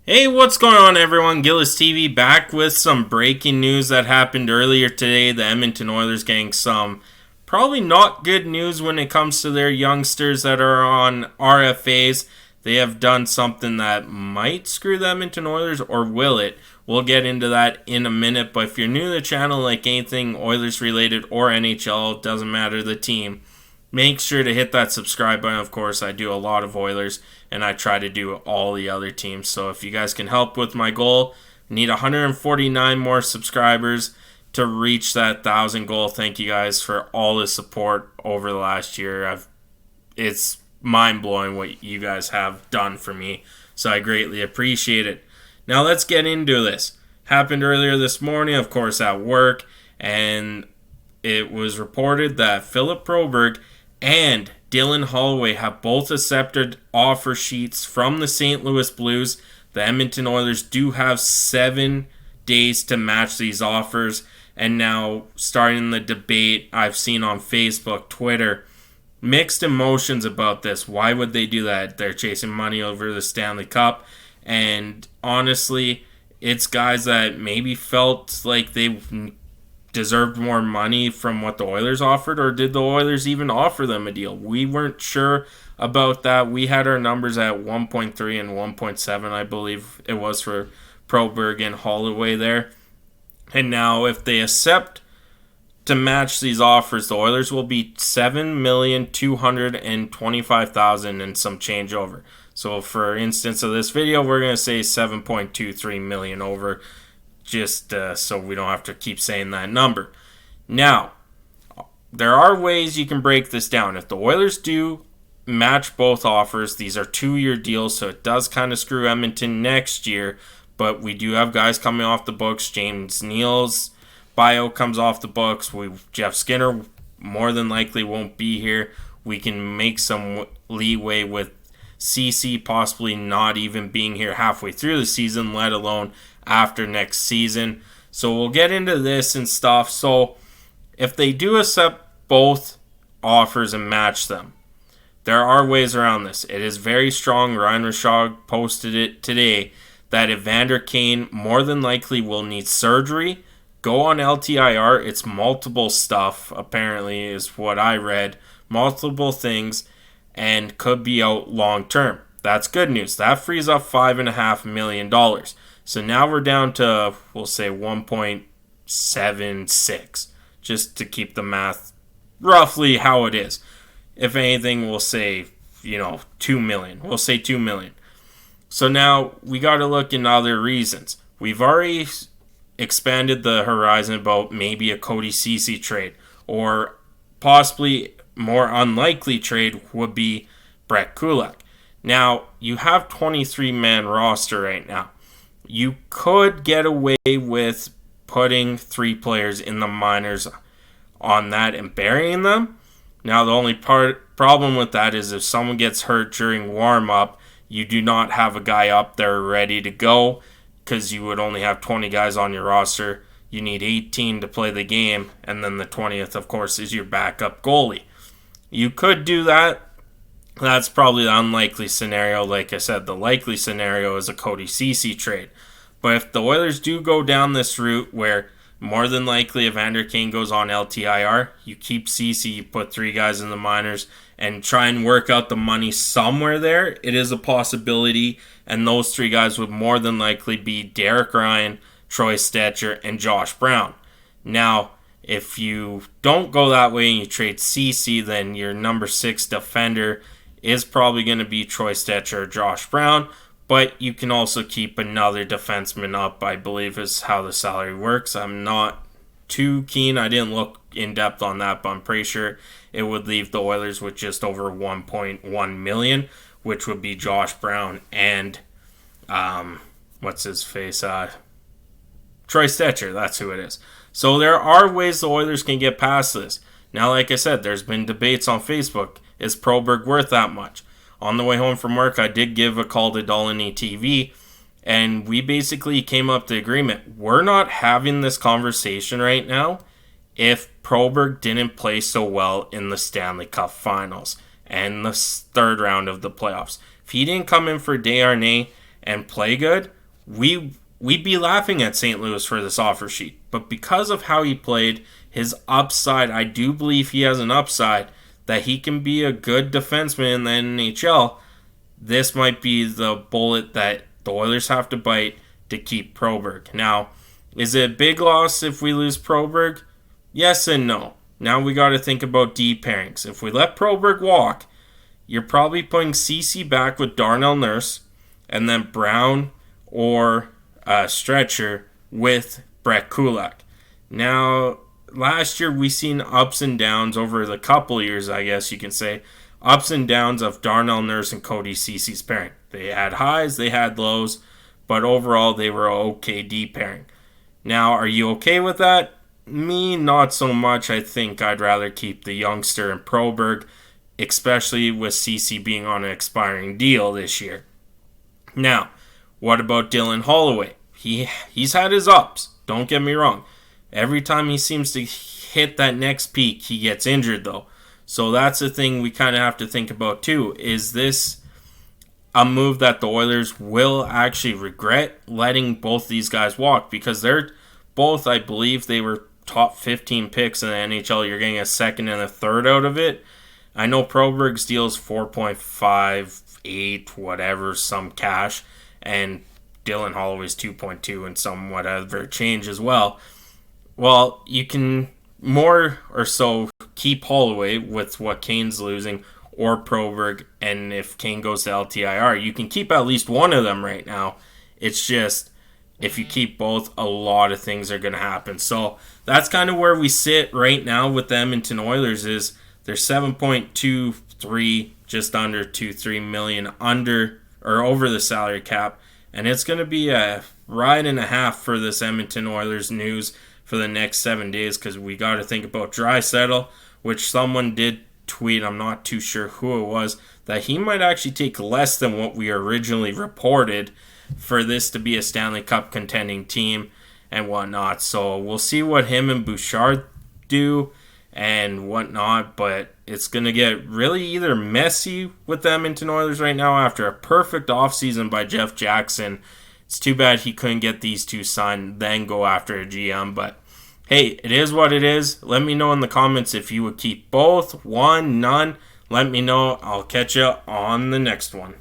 Hey, what's going on, everyone? Gillis TV back with some breaking news that happened earlier today. The Edmonton Oilers getting some probably not good news when it comes to their youngsters that are on RFAs. They have done something that might screw the Edmonton Oilers, or will it? We'll get into that in a minute, but if you're new to the channel, like anything Oilers related or NHL, doesn't matter the team, make sure to hit that subscribe button. Of course, I do a lot of Oilers, and I try to do all the other teams. So if you guys can help with my goal, I need 149 more subscribers to reach that 1,000 goal. Thank you guys for all the support over the last year. It's mind-blowing what you guys have done for me, so I greatly appreciate it. Now let's get into this. Happened earlier this morning, of course, at work, and it was reported that Philip Broberg and Dylan Holloway have both accepted offer sheets from the St. Louis Blues. The Edmonton Oilers do have 7 days to match these offers. And now, starting the debate I've seen on Facebook, Twitter, mixed emotions about this. Why would they do that? They're chasing money over the Stanley Cup. And honestly, it's guys that maybe felt like they deserved more money from what the Oilers offered, or did the Oilers even offer them a deal? We weren't sure about that. We had our numbers at 1.3 and 1.7, I believe it was, for Broberg and Holloway there. And now if they accept to match these offers, the Oilers will be $7,225,000 and some change over. So for instance of this video, we're going to say $7.23 million over, just so we don't have to keep saying that number. Now, there are ways you can break this down. If the Oilers do match both offers, these are 2-year deals, so it does kind of screw Edmonton next year, but we do have guys coming off the books. James Neal's bio comes off the books. Jeff Skinner more than likely won't be here. We can make some leeway with CC possibly not even being here halfway through the season, let alone after next season. So we'll get into this and stuff. So if they do accept both offers and match them, there are ways around this. It is very strong. Ryan Rishaug posted it today that Evander Kane more than likely will need surgery, go on LTIR. It's multiple stuff, apparently, is what I read. Multiple things, and could be out long term. That's good news. That frees up $5.5 million. So now we're down to, we'll say, 1.76, just to keep the math roughly how it is. If anything, we'll say, $2 million. We'll say $2 million. So now we got to look into other reasons. We've already expanded the horizon about maybe a Cody Ceci trade, or possibly more unlikely trade would be Brett Kulak. Now, you have 23-man roster right now. You could get away with putting 3 players in the minors on that and burying them. Now, the only problem with that is if someone gets hurt during warm-up, you do not have a guy up there ready to go, because you would only have 20 guys on your roster. You need 18 to play the game, and then the 20th, of course, is your backup goalie. You could do that. That's probably the unlikely scenario. Like I said, the likely scenario is a Cody Ceci trade. But if the Oilers do go down this route where more than likely Evander Kane goes on LTIR, you keep Ceci, you put 3 guys in the minors, and try and work out the money somewhere there, it is a possibility. And those 3 guys would more than likely be Derek Ryan, Troy Stecher, and Josh Brown. Now, if you don't go that way and you trade Ceci, then your number 6 defender is probably going to be Troy Stecher or Josh Brown, but you can also keep another defenseman up, I believe is how the salary works. I'm not too keen. I didn't look in depth on that, but I'm pretty sure it would leave the Oilers with just over $1.1 million, which would be Josh Brown and what's his face? Troy Stecher. That's who it is. So there are ways the Oilers can get past this. Now, like I said, there's been debates on Facebook. Is Broberg worth that much? On the way home from work, I did give a call to Dolany TV, and we basically came up to agreement. We're not having this conversation right now if Broberg didn't play so well in the Stanley Cup Finals and the third round of the playoffs. If he didn't come in for Desharnais and play good, we'd be laughing at St. Louis for this offer sheet. But because of how he played, his upside, I do believe he has an upside that he can be a good defenseman in the NHL. This might be the bullet that the Oilers have to bite to keep Proberg. Now, is it a big loss if we lose Proberg? Yes and no. Now we got to think about D pairings. If we let Proberg walk, you're probably putting CC back with Darnell Nurse, and then Brown or Stretcher with Brett Kulak. Now, last year we seen ups and downs over the couple years, I guess you can say. Ups and downs of Darnell Nurse and Cody Cece's pairing. They had highs, they had lows, but overall they were an okay D pairing. Now, are you okay with that? Me, not so much. I think I'd rather keep the youngster and Proberg, especially with Cece being on an expiring deal this year. Now, what about Dylan Holloway? He's had his ups, don't get me wrong. Every time he seems to hit that next peak, he gets injured though. So that's the thing we kind of have to think about too. Is this a move that the Oilers will actually regret letting both these guys walk? Because they're both, I believe, they were top 15 picks in the NHL. You're getting a second and a third out of it. I know Proberg's deal is 4.58, whatever, some cash, and Dylan Holloway's 2.2 and some whatever change as well. Well, you can more or so keep Holloway with what Kane's losing, or Proberg, and if Kane goes to LTIR, you can keep at least one of them right now. It's just, if you keep both, a lot of things are going to happen. So that's kind of where we sit right now with the Edmonton Oilers. Is they're 7.23, just under 23 million under or over the salary cap, and it's going to be a ride and a half for this Edmonton Oilers news for the next 7 days, because we got to think about Draisaitl, which someone did tweet, I'm not too sure who it was, that he might actually take less than what we originally reported for this to be a Stanley Cup contending team and whatnot. So we'll see what him and Bouchard do and whatnot, but it's going to get really either messy with the Edmonton Oilers right now after a perfect offseason by Jeff Jackson. It's too bad he couldn't get these two signed, then go after a GM, but hey, it is what it is. Let me know in the comments if you would keep both, one, none. Let me know. I'll catch you on the next one.